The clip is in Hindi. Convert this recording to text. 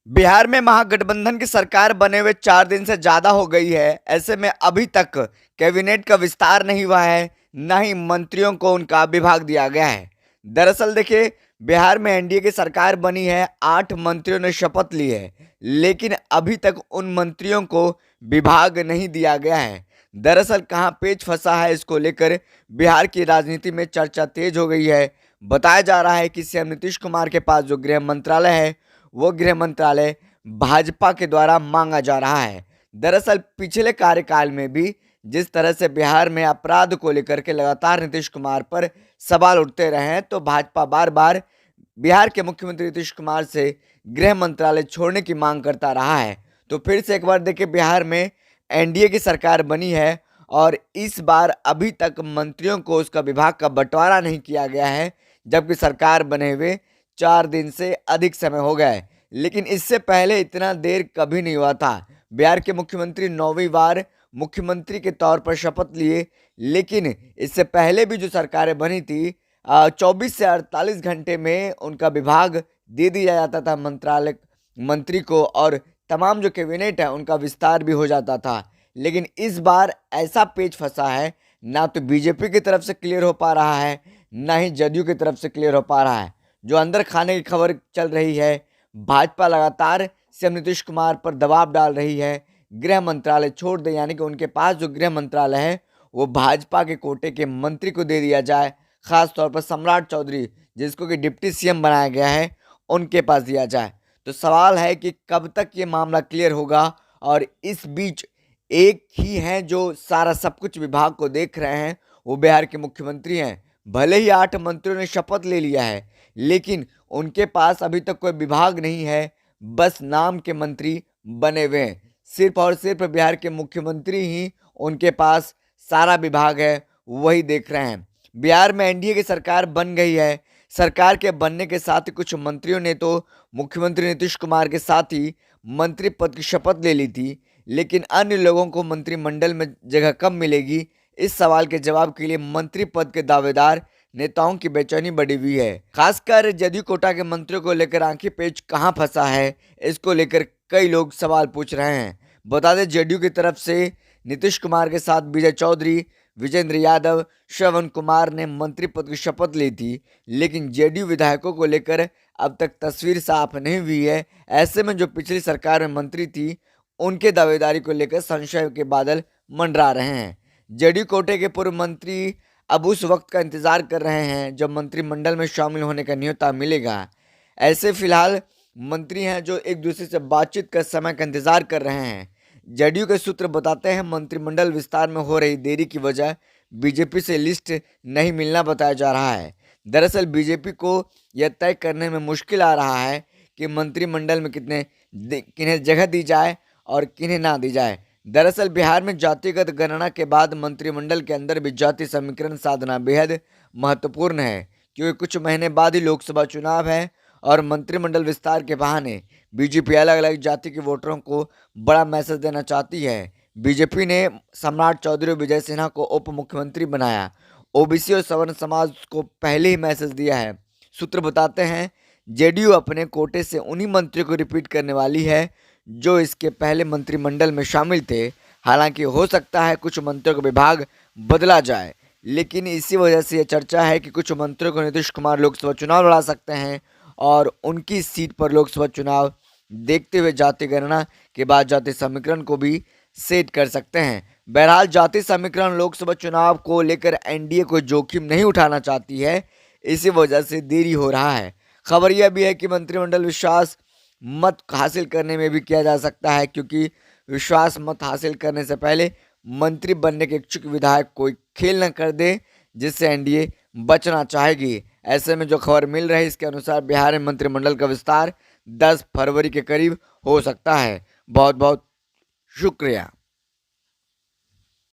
बिहार में महागठबंधन की सरकार बने हुए 4 दिन से ज़्यादा हो गई है। ऐसे में अभी तक कैबिनेट का विस्तार नहीं हुआ है, ना ही मंत्रियों को उनका विभाग दिया गया है। दरअसल देखिए, बिहार में एनडीए की सरकार बनी है, 8 मंत्रियों ने शपथ ली है, लेकिन अभी तक उन मंत्रियों को विभाग नहीं दिया गया है। दरअसल कहाँ पेच फंसा है, इसको लेकर बिहार की राजनीति में चर्चा तेज हो गई है। बताया जा रहा है कि सीएम नीतीश कुमार के पास जो गृह मंत्रालय है, वो गृह मंत्रालय भाजपा के द्वारा मांगा जा रहा है। दरअसल पिछले कार्यकाल में भी जिस तरह से बिहार में अपराध को लेकर के लगातार नीतीश कुमार पर सवाल उठते रहे हैं, तो भाजपा बार बार बिहार के मुख्यमंत्री नीतीश कुमार से गृह मंत्रालय छोड़ने की मांग करता रहा है। तो फिर से एक बार देखिए, बिहार में एनडीए की सरकार बनी है और इस बार अभी तक मंत्रियों को उसका विभाग का बंटवारा नहीं किया गया है, जबकि सरकार बने हुए 4 दिन से अधिक समय हो गया है। लेकिन इससे पहले इतना देर कभी नहीं हुआ था। बिहार के मुख्यमंत्री 9वीं बार मुख्यमंत्री के तौर पर शपथ लिए, लेकिन इससे पहले भी जो सरकारें बनी थी, 24 से 48 घंटे में उनका विभाग दे दिया जाता था मंत्रालय मंत्री को, और तमाम जो कैबिनेट है उनका विस्तार भी हो जाता था। लेकिन इस बार ऐसा पेच फंसा है, ना तो बीजेपी की तरफ से क्लियर हो पा रहा है, ना ही जदयू की तरफ से क्लियर हो पा रहा है। जो अंदर खाने की खबर चल रही है, भाजपा लगातार सीएम नीतीश कुमार पर दबाव डाल रही है, गृह मंत्रालय छोड़ दे, यानी कि उनके पास जो गृह मंत्रालय है वो भाजपा के कोटे के मंत्री को दे दिया जाए। खास तौर पर सम्राट चौधरी, जिसको कि डिप्टी सीएम बनाया गया है, उनके पास दिया जाए। तो सवाल है कि कब तक ये मामला क्लियर होगा। और इस बीच एक ही हैं जो सारा सब कुछ विभाग को देख रहे हैं, वो बिहार के मुख्यमंत्री हैं। भले ही 8 मंत्रियों ने शपथ ले लिया है, लेकिन उनके पास अभी तक कोई विभाग नहीं है, बस नाम के मंत्री बने हुए हैं। सिर्फ और सिर्फ बिहार के मुख्यमंत्री ही उनके पास सारा विभाग है, वही देख रहे हैं। बिहार में एनडीए की सरकार बन गई है। सरकार के बनने के साथ ही कुछ मंत्रियों ने तो मुख्यमंत्री नीतीश कुमार के साथ ही मंत्री पद की शपथ ले ली थी, लेकिन अन्य लोगों को मंत्रिमंडल में जगह कब मिलेगी, इस सवाल के जवाब के लिए मंत्री पद के दावेदार नेताओं की बेचैनी बढ़ी हुई है। खासकर जदयू कोटा के मंत्रियों को लेकर आंखी पेच कहां फंसा है, इसको लेकर कई लोग सवाल पूछ रहे हैं। बता दें, जदयू की तरफ से नीतीश कुमार के साथ विजय चौधरी, विजेंद्र यादव, श्रवण कुमार ने मंत्री पद की शपथ ली थी, लेकिन जेडीयू विधायकों को लेकर अब तक तस्वीर साफ नहीं हुई है। ऐसे में जो पिछली सरकार में मंत्री थी, उनके दावेदारी को लेकर संशय के बादल मंडरा रहे हैं। जेडीयू कोटे के पूर्व मंत्री अब उस वक्त का इंतजार कर रहे हैं जब मंत्रिमंडल में शामिल होने का न्योता मिलेगा। ऐसे फिलहाल मंत्री हैं जो एक दूसरे से बातचीत कर समय का इंतजार कर रहे हैं। जेडीयू के सूत्र बताते हैं, मंत्रिमंडल विस्तार में हो रही देरी की वजह बीजेपी से लिस्ट नहीं मिलना बताया जा रहा है। दरअसल बीजेपी को यह तय करने में मुश्किल आ रहा है कि मंत्रिमंडल में किन्हें जगह दी जाए और किन्हें ना दी जाए। दरअसल बिहार में जातिगत गणना के बाद मंत्रिमंडल के अंदर भी जाति समीकरण साधना बेहद महत्वपूर्ण है, क्योंकि कुछ महीने बाद ही लोकसभा चुनाव है और मंत्रिमंडल विस्तार के बहाने बीजेपी अलग अलग जाति के वोटरों को बड़ा मैसेज देना चाहती है। बीजेपी ने सम्राट चौधरी और विजय सिन्हा को उप मुख्यमंत्री बनाया, ओबीसी और सवर्ण समाज को पहले ही मैसेज दिया है। सूत्र बताते हैं, जेडीयू अपने कोटे से उन्हीं मंत्रियों को रिपीट करने वाली है जो इसके पहले मंत्रिमंडल में शामिल थे। हालांकि हो सकता है कुछ मंत्रियों का विभाग बदला जाए, लेकिन इसी वजह से यह चर्चा है कि कुछ मंत्रियों को नीतीश कुमार लोकसभा चुनाव लड़ा सकते हैं और उनकी सीट पर लोकसभा चुनाव देखते हुए जाति गणना के बाद जाति समीकरण को भी सेट कर सकते हैं। बहरहाल जाति समीकरण लोकसभा चुनाव को लेकर एनडीए कोई जोखिम नहीं उठाना चाहती है, इसी वजह से देरी हो रहा है। खबर यह भी है कि मंत्रिमंडल विश्वास मत हासिल करने में भी किया जा सकता है, क्योंकि विश्वास मत हासिल करने से पहले मंत्री बनने के इच्छुक विधायक कोई खेल न कर दे, जिससे एनडीए बचना चाहेगी। ऐसे में जो खबर मिल रही है, इसके अनुसार बिहार में मंत्रिमंडल का विस्तार 10 फरवरी के करीब हो सकता है। बहुत बहुत शुक्रिया।